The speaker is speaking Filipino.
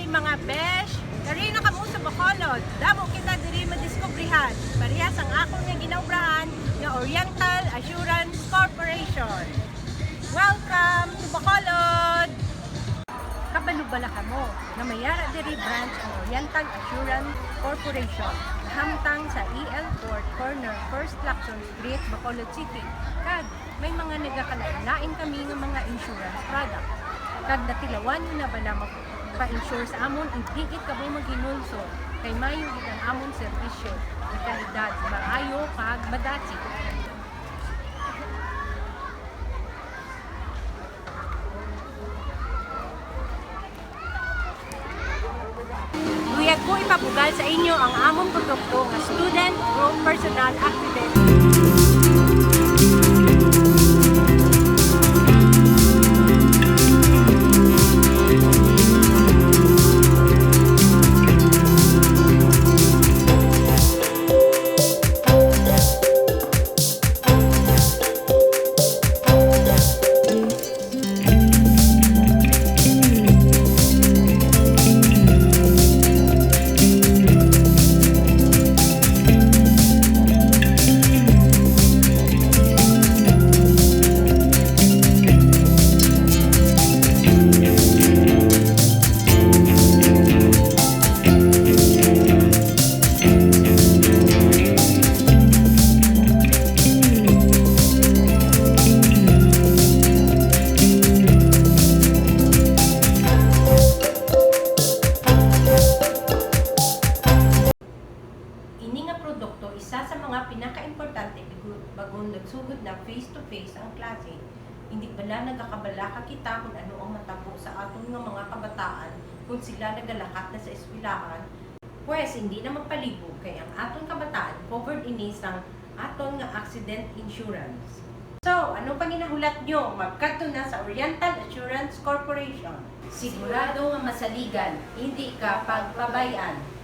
mga besh, kari na kamo sa Bacolod. Damo kita diri madiskubrihan. Parehas ang akong nga ginaobrahan nga Oriental Assurance Corporation. Welcome to Bacolod! Kabalubala kamo na mayara diri branch ang Oriental Assurance Corporation. Hamtang sa EL Court Corner, First Lacson Street, Bacolod City. Kag may mga nagakalain kami ng mga insurance product. Kag natilawan nyo na ba na pa-insure sa amon, higit ka ba maghinulso kay mayo ang amon serbisyo na kalidad, maayo kag madasi. Luyag ko ipabugal sa inyo ang among produkto nga Student Group Personal Accident. Produkto, isa sa mga pinaka-importante bagong nagsugod na face-to-face ang klase. Hindi bala nagakabala ka kita kung ano ang matabo sa aton nga mga kabataan kung sila nagalakat na sa eskwelahan. Pwes, hindi na magpalibog kay ang aton kabataan covered ini sang aton nga accident insurance. So, ano pang ginahulat nyo? Magkadto na sa Oriental Assurance Corporation. Sigurado nga masaligan, hindi ka pagpabayan.